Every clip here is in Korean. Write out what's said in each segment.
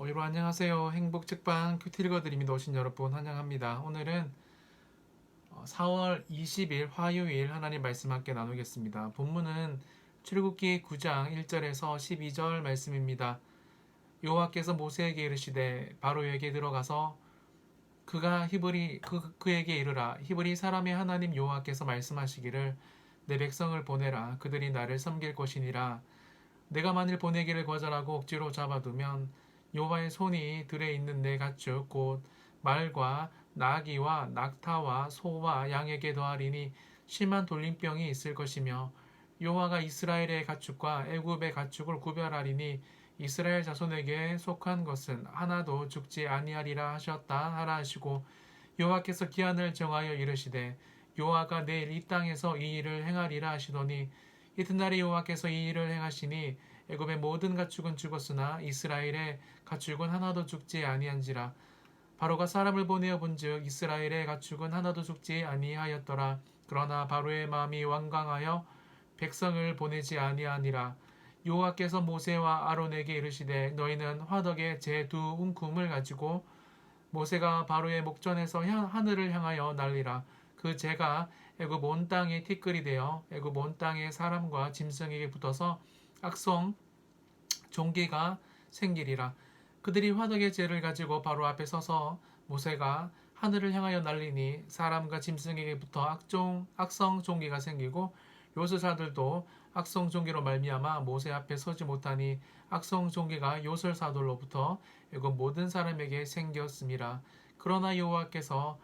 여러분 안녕하세요. 행복 책방 큐티 읽어드립니다. 오신 여러분 환영합니다. 오늘은 4월 20일 화요일 하나님 말씀 함께 나누겠습니다. 본문은 출애굽기 9장 1절에서 12절 말씀입니다. 여호와께서 모세에게 이르시되 바로에게 들어가서 그가 그에게 이르라 히브리 사람의 하나님 여호와께서 말씀하시기를 내 백성을 보내라 그들이 나를 섬길 것이니라. 내가 만일 보내기를 거절하고 억지로 잡아두면 여호와의 손이 들에 있는 내 가축 곧 말과 나귀와 낙타와 소와 양에게 더하리니 심한 돌림병이 있을 것이며 여호와가 이스라엘의 가축과 애굽의 가축을 구별하리니 이스라엘 자손에게 속한 것은 하나도 죽지 아니하리라 하셨다 하라 하시고 여호와께서 기한을 정하여 이르시되 여호와가 내일 이 땅에서 이 일을 행하리라 하시더니 이튿날에 여호와께서 이 일을 행하시니 애굽의 모든 가축은 죽었으나 이스라엘의 가축은 하나도 죽지 아니한지라. 바로가 사람을 보내어 본즉 이스라엘의 가축은 하나도 죽지 아니하였더라. 그러나 바로의 마음이 완강하여 백성을 보내지 아니하니라. 여호와께서 모세와 아론에게 이르시되 너희는 화덕에 제 두 움큼을 가지고 모세가 바로의 목전에서 하늘을 향하여 날리라. 그 재가 애굽 온 땅에 티끌이 되어 애굽 온 땅의 사람과 짐승에게 붙어서 악성 종기가 생기리라. 그들이 화덕의 재를 가지고 바로 앞에 서서 모세가 하늘을 향하여 날리니 사람과 짐승에게 붙어 악성 종기가 생기고 요술사들도 악성 종기로 말미암아 모세 앞에 서지 못하니 악성 종기가 요술사들로부터 애굽 모든 사람에게 생겼음이라. 그러나 여호와께서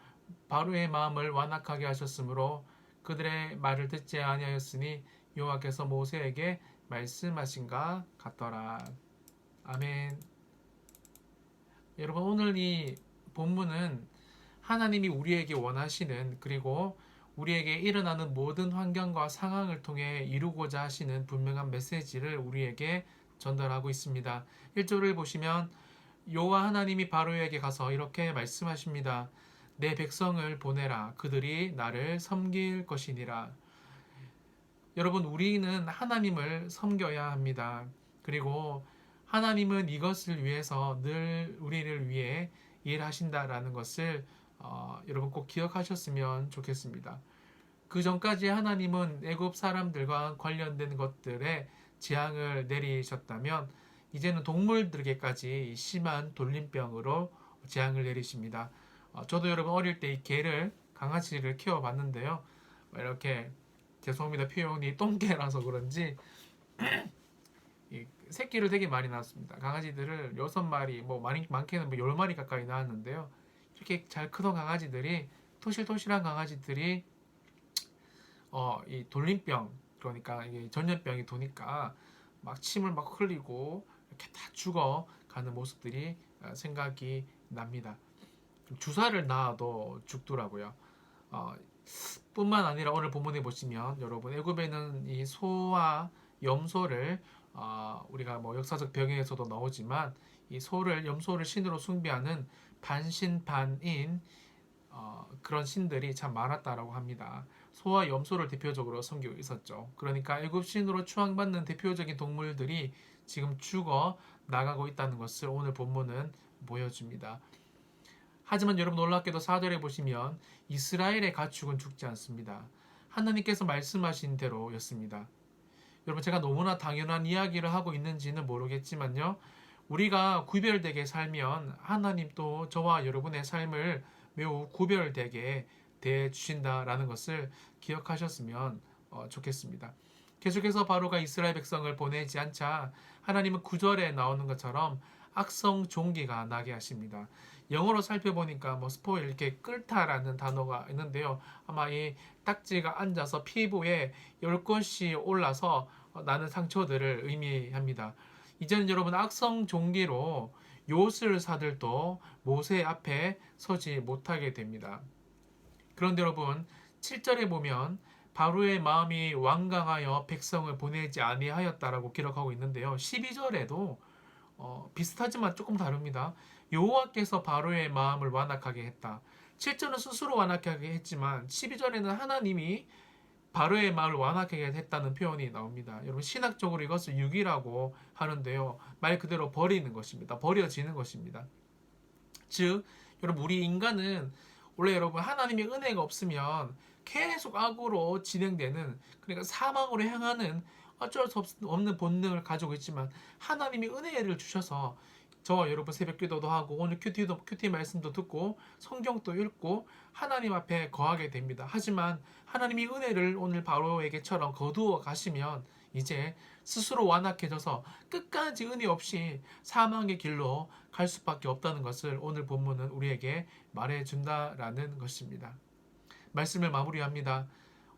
바로의 마음을 완악하게 하셨으므로 그들의 말을 듣지 아니하였으니 여호와께서 모세에게 말씀하신가 같더라. 아멘. 여러분 오늘 이 본문은 하나님이 우리에게 원하시는 그리고 우리에게 일어나는 모든 환경과 상황을 통해 이루고자 하시는 분명한 메시지를 우리에게 전달하고 있습니다. 1절을 보시면 여호와 하나님이 바로에게 가서 이렇게 말씀하십니다. 내 백성을 보내라. 그들이 나를 섬길 것이니라. 여러분 우리는 하나님을 섬겨야 합니다. 그리고 하나님은 이것을 위해서 늘 우리를 위해 일하신다라는 것을 여러분 꼭 기억하셨으면 좋겠습니다. 그 전까지 하나님은 애굽 사람들과 관련된 것들에 재앙을 내리셨다면 이제는 동물들에게까지 심한 돌림병으로 재앙을 내리십니다. 저도 여러분 어릴 때 이 개를 강아지를 키워봤는데요. 이렇게 죄송합니다 표현이 똥개라서 그런지 새끼를 되게 많이 낳았습니다. 강아지들을 6마리, 많게는 10마리 가까이 낳았는데요. 이렇게 잘 크던 강아지들이, 토실토실한 강아지들이, 이 돌림병, 그러니까 이게 전염병이 도니까 막 침을 막 흘리고 이렇게 다 죽어가는 모습들이 생각이 납니다. 주사를 놔도 죽더라고요. 뿐만 아니라 오늘 본문에 보시면 여러분 애굽에는 이 소와 염소를 우리가 역사적 배경에서도 나오지만 이 염소를 신으로 숭배하는 반신반인 그런 신들이 참 많았다라고 합니다. 소와 염소를 대표적으로 섬기고 있었죠. 그러니까 애굽 신으로 추앙받는 대표적인 동물들이 지금 죽어 나가고 있다는 것을 오늘 본문은 보여줍니다. 하지만 여러분 놀랍게도 4절에 보시면 이스라엘의 가축은 죽지 않습니다. 하나님께서 말씀하신 대로였습니다. 여러분 제가 너무나 당연한 이야기를 하고 있는지는 모르겠지만요. 우리가 구별되게 살면 하나님 또 저와 여러분의 삶을 매우 구별되게 대해주신다라는 것을 기억하셨으면 좋겠습니다. 계속해서 바로가 이스라엘 백성을 보내지 않자 하나님은 9절에 나오는 것처럼 악성 종기가 나게 하십니다. 영어로 살펴보니까 스포일 이렇게 끓다라는 단어가 있는데요. 아마 이 딱지가 앉아서 피부에 열것이 올라서 나는 상처들을 의미합니다. 이제는 여러분 악성 종기로 요술사들도 모세 앞에 서지 못하게 됩니다. 그런데 여러분 7절에 보면 바로의 마음이 완강하여 백성을 보내지 아니하였다라고 기록하고 있는데요. 12절에도 비슷하지만 조금 다릅니다. 여호와께서 바로의 마음을 완악하게 했다. 7절은 스스로 완악하게 했지만 12절에는 하나님이 바로의 마음을 완악하게 했다는 표현이 나옵니다. 여러분 신학적으로 이것을 유기라고 하는데요. 말 그대로 버리는 것입니다. 버려지는 것입니다. 즉 여러분 우리 인간은 원래 여러분 하나님의 은혜가 없으면 계속 악으로 진행되는, 그러니까 사망으로 향하는 어쩔 수 없는 본능을 가지고 있지만 하나님이 은혜를 주셔서 저와 여러분 새벽 기도도 하고 오늘 큐티 말씀도 듣고 성경도 읽고 하나님 앞에 거하게 됩니다. 하지만 하나님이 은혜를 오늘 바로에게처럼 거두어 가시면 이제 스스로 완악해져서 끝까지 은혜 없이 사망의 길로 갈 수밖에 없다는 것을 오늘 본문은 우리에게 말해준다라는 것입니다. 말씀을 마무리합니다.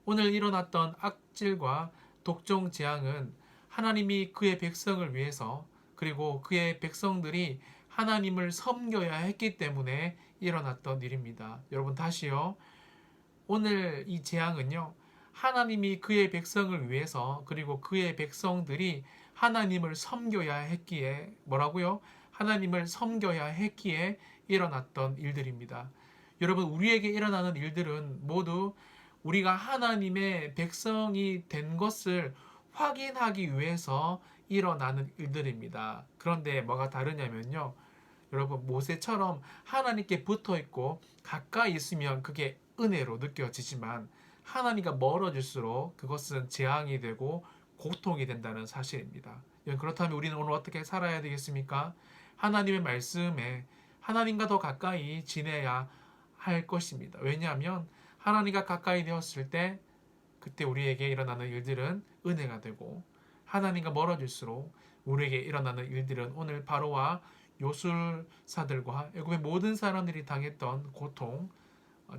오늘 일어났던 악질과 독종 재앙은 하나님이 그의 백성을 위해서, 그리고 그의 백성들이 하나님을 섬겨야 했기 때문에 일어났던 일입니다. 여러분 다시요. 오늘 이 재앙은요. 하나님이 그의 백성을 위해서, 그리고 그의 백성들이 하나님을 섬겨야 했기에, 뭐라고요? 하나님을 섬겨야 했기에 일어났던 일들입니다. 여러분 우리에게 일어나는 일들은 모두 우리가 하나님의 백성이 된 것을 확인하기 위해서 일어나는 일들입니다. 그런데 뭐가 다르냐면요. 여러분 모세처럼 하나님께 붙어 있고 가까이 있으면 그게 은혜로 느껴지지만 하나님과 멀어질수록 그것은 재앙이 되고 고통이 된다는 사실입니다. 그렇다면 우리는 오늘 어떻게 살아야 되겠습니까? 하나님의 말씀에 하나님과 더 가까이 지내야 할 것입니다. 왜냐하면 하나님과 가까이 되었을 때 그때 우리에게 일어나는 일들은 은혜가 되고, 하나님과 멀어질수록 우리에게 일어나는 일들은 오늘 바로와 요술사들과 애굽의 모든 사람들이 당했던 고통,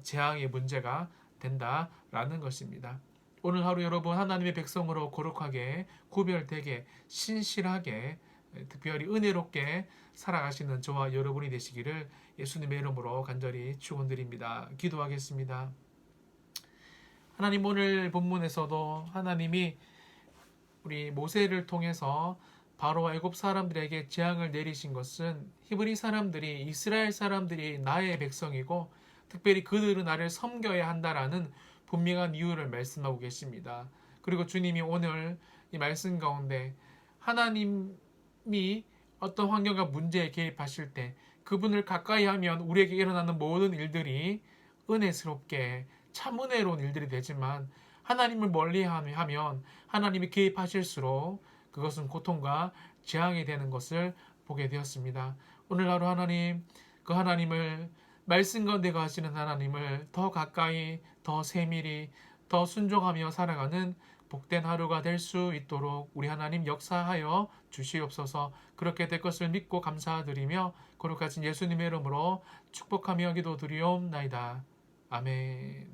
재앙의 문제가 된다라는 것입니다. 오늘 하루 여러분 하나님의 백성으로 거룩하게, 구별되게, 신실하게, 특별히 은혜롭게 살아가시는 저와 여러분이 되시기를 예수님의 이름으로 간절히 축원드립니다. 기도하겠습니다. 하나님 오늘 본문에서도 하나님이 우리 모세를 통해서 바로와 애굽 사람들에게 재앙을 내리신 것은 히브리 사람들이, 이스라엘 사람들이 나의 백성이고 특별히 그들은 나를 섬겨야 한다라는 분명한 이유를 말씀하고 계십니다. 그리고 주님이 오늘 이 말씀 가운데 하나님이 어떤 환경과 문제에 개입하실 때 그분을 가까이 하면 우리에게 일어나는 모든 일들이 은혜스럽게 참 은혜로운 일들이 되지만 하나님을 멀리하면 하나님이 개입하실수록 그것은 고통과 재앙이 되는 것을 보게 되었습니다. 오늘 하루 하나님, 그 하나님을, 말씀 가운데 거하시는 하나님을 더 가까이, 더 세밀히, 더 순종하며 살아가는 복된 하루가 될 수 있도록 우리 하나님 역사하여 주시옵소서. 그렇게 될 것을 믿고 감사드리며 거룩하신 예수님의 이름으로 축복하며 기도드리옵나이다. 아멘.